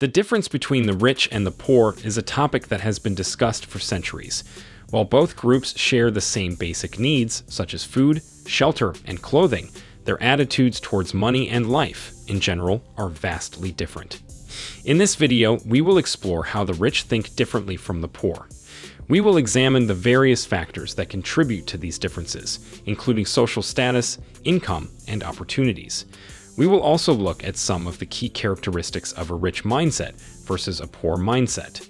The difference between the rich and the poor is a topic that has been discussed for centuries. While both groups share the same basic needs, such as food, shelter, and clothing, their attitudes towards money and life, in general, are vastly different. In this video, we will explore how the rich think differently from the poor. We will examine the various factors that contribute to these differences, including social status, income, and opportunities. We will also look at some of the key characteristics of a rich mindset versus a poor mindset.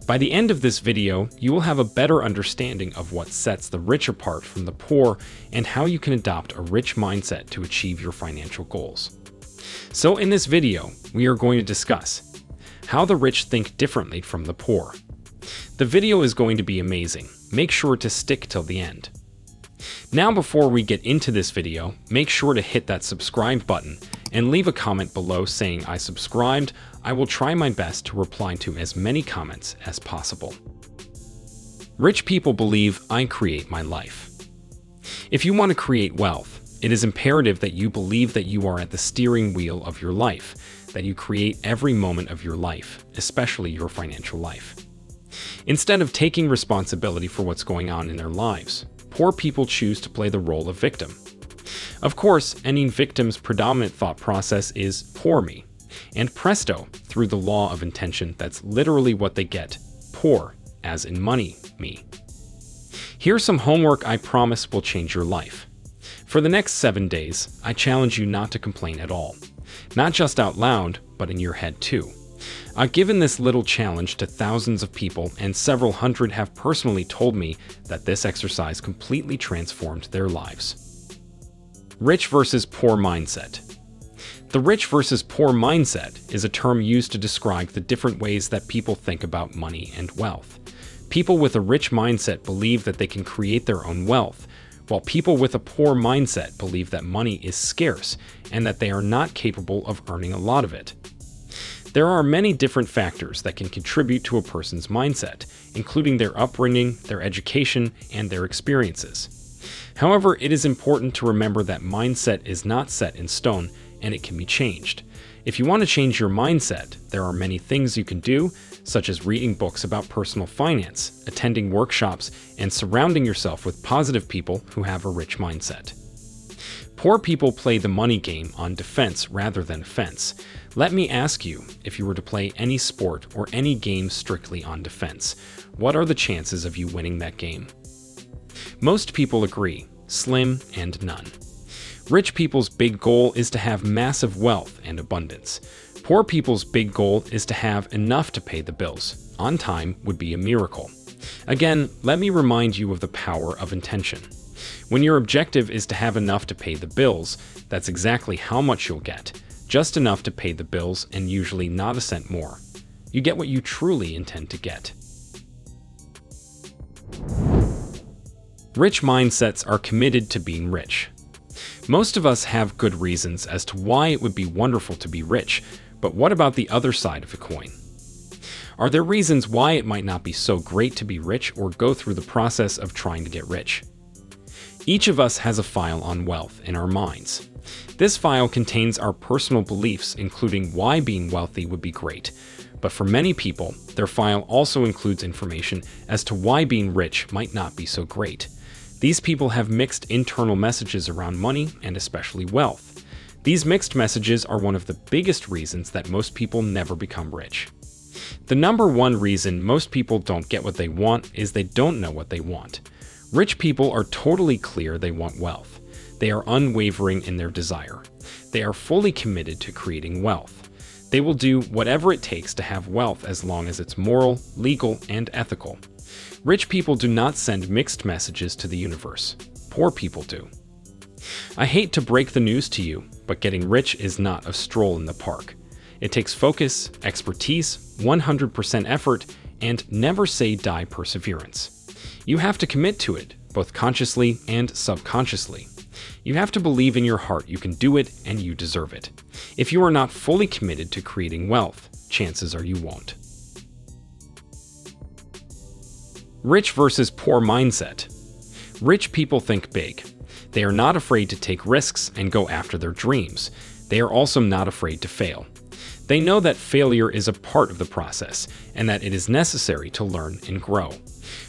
By the end of this video, you will have a better understanding of what sets the rich apart from the poor and how you can adopt a rich mindset to achieve your financial goals. So in this video, we are going to discuss how the rich think differently from the poor. The video is going to be amazing. Make sure to stick till the end. Now before we get into this video, make sure to hit that subscribe button and leave a comment below saying I subscribed. I will try my best to reply to as many comments as possible. Rich people believe I create my life. If you want to create wealth, it is imperative that you believe that you are at the steering wheel of your life, that you create every moment of your life, especially your financial life. Instead of taking responsibility for what's going on in their lives, poor people choose to play the role of victim. Of course, any victim's predominant thought process is poor me. And presto, through the law of intention, that's literally what they get. Poor, as in money, me. Here's some homework I promise will change your life. For the next 7 days, I challenge you not to complain at all. Not just out loud, but in your head too. I've given this little challenge to thousands of people, and several hundred have personally told me that this exercise completely transformed their lives. Rich versus poor mindset. The rich versus poor mindset is a term used to describe the different ways that people think about money and wealth. People with a rich mindset believe that they can create their own wealth, while people with a poor mindset believe that money is scarce and that they are not capable of earning a lot of it. There are many different factors that can contribute to a person's mindset, including their upbringing, their education, and their experiences. However, it is important to remember that mindset is not set in stone and it can be changed. If you want to change your mindset, there are many things you can do, such as reading books about personal finance, attending workshops, and surrounding yourself with positive people who have a rich mindset. Poor people play the money game on defense rather than offense. Let me ask you, if you were to play any sport or any game strictly on defense, what are the chances of you winning that game? Most people agree, slim and none. Rich people's big goal is to have massive wealth and abundance. Poor people's big goal is to have enough to pay the bills. On time would be a miracle. Again, let me remind you of the power of intention. When your objective is to have enough to pay the bills, that's exactly how much you'll get. Just enough to pay the bills and usually not a cent more. You get what you truly intend to get. Rich mindsets are committed to being rich. Most of us have good reasons as to why it would be wonderful to be rich, but what about the other side of the coin? Are there reasons why it might not be so great to be rich or go through the process of trying to get rich? Each of us has a file on wealth in our minds. This file contains our personal beliefs, including why being wealthy would be great. But for many people, their file also includes information as to why being rich might not be so great. These people have mixed internal messages around money and especially wealth. These mixed messages are one of the biggest reasons that most people never become rich. The number one reason most people don't get what they want is they don't know what they want. Rich people are totally clear they want wealth. They are unwavering in their desire. They are fully committed to creating wealth. They will do whatever it takes to have wealth as long as it's moral, legal, and ethical. Rich people do not send mixed messages to the universe. Poor people do. I hate to break the news to you, but getting rich is not a stroll in the park. It takes focus, expertise, 100% effort, and never say die perseverance. You have to commit to it, both consciously and subconsciously. You have to believe in your heart you can do it and you deserve it. If you are not fully committed to creating wealth, chances are you won't. Rich versus poor mindset. Rich people think big. They are not afraid to take risks and go after their dreams. They are also not afraid to fail. They know that failure is a part of the process and that it is necessary to learn and grow.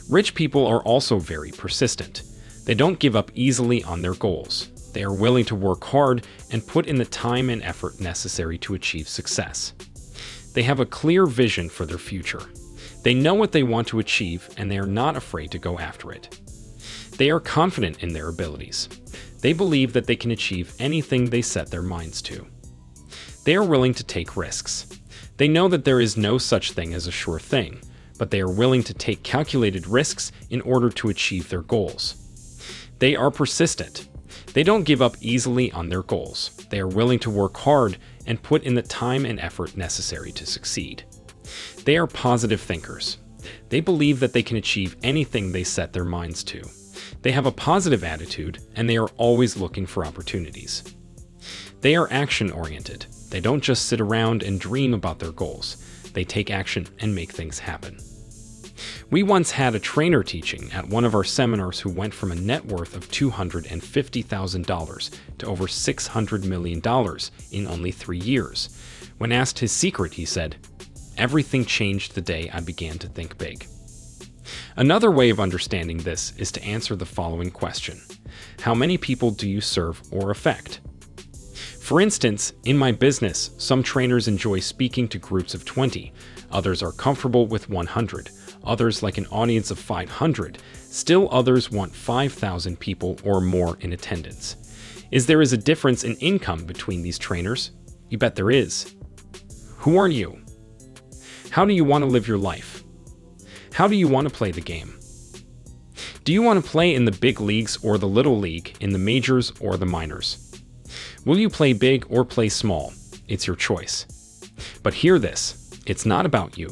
Rich people are also very persistent. They don't give up easily on their goals. They are willing to work hard and put in the time and effort necessary to achieve success. They have a clear vision for their future. They know what they want to achieve, and they are not afraid to go after it. They are confident in their abilities. They believe that they can achieve anything they set their minds to. They are willing to take risks. They know that there is no such thing as a sure thing, but they are willing to take calculated risks in order to achieve their goals. They are persistent. They don't give up easily on their goals. They are willing to work hard and put in the time and effort necessary to succeed. They are positive thinkers. They believe that they can achieve anything they set their minds to. They have a positive attitude, and they are always looking for opportunities. They are action-oriented. They don't just sit around and dream about their goals. They take action and make things happen. We once had a trainer teaching at one of our seminars who went from a net worth of $250,000 to over $600 million in only 3 years. When asked his secret, he said, "Everything changed the day I began to think big." Another way of understanding this is to answer the following question: how many people do you serve or affect? For instance, in my business, some trainers enjoy speaking to groups of 20, others are comfortable with 100, others like an audience of 500, still others want 5,000 people or more in attendance. Is there a difference in income between these trainers? You bet there is. Who are you? How do you want to live your life? How do you want to play the game? Do you want to play in the big leagues or the little league, in the majors or the minors? Will you play big or play small? It's your choice. But hear this, it's not about you.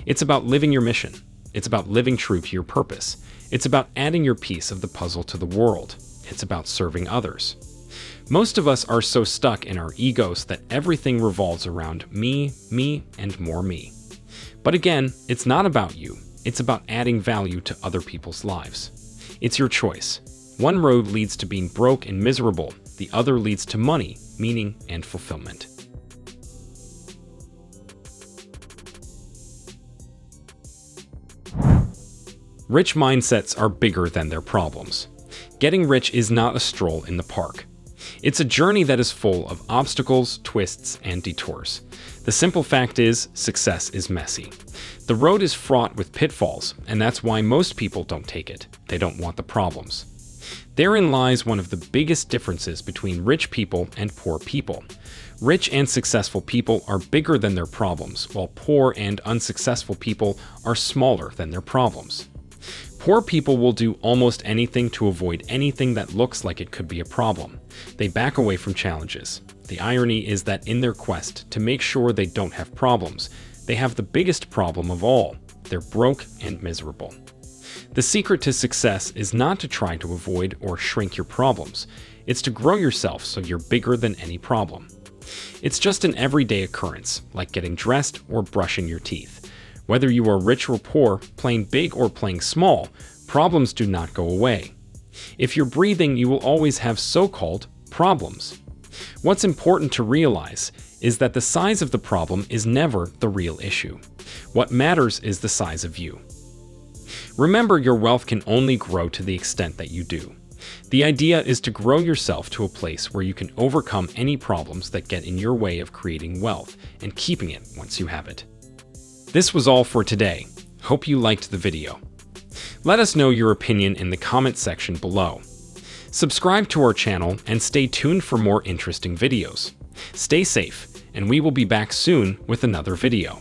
It's about living your mission. It's about living true to your purpose. It's about adding your piece of the puzzle to the world. It's about serving others. Most of us are so stuck in our egos that everything revolves around me, and more me. But again, it's not about you. It's about adding value to other people's lives. It's your choice. One road leads to being broke and miserable. The other leads to money, meaning, and fulfillment. Rich mindsets are bigger than their problems. Getting rich is not a stroll in the park. It's a journey that is full of obstacles, twists, and detours. The simple fact is, success is messy. The road is fraught with pitfalls, and that's why most people don't take it. They don't want the problems. Therein lies one of the biggest differences between rich people and poor people. Rich and successful people are bigger than their problems, while poor and unsuccessful people are smaller than their problems. Poor people will do almost anything to avoid anything that looks like it could be a problem. They back away from challenges. The irony is that in their quest to make sure they don't have problems, they have the biggest problem of all. They're broke and miserable. The secret to success is not to try to avoid or shrink your problems. It's to grow yourself so you're bigger than any problem. It's just an everyday occurrence, like getting dressed or brushing your teeth. Whether you are rich or poor, playing big or playing small, problems do not go away. If you're breathing, you will always have so-called problems. What's important to realize is that the size of the problem is never the real issue. What matters is the size of you. Remember, your wealth can only grow to the extent that you do. The idea is to grow yourself to a place where you can overcome any problems that get in your way of creating wealth and keeping it once you have it. This was all for today. Hope you liked the video. Let us know your opinion in the comment section below. Subscribe to our channel and stay tuned for more interesting videos. Stay safe, and we will be back soon with another video.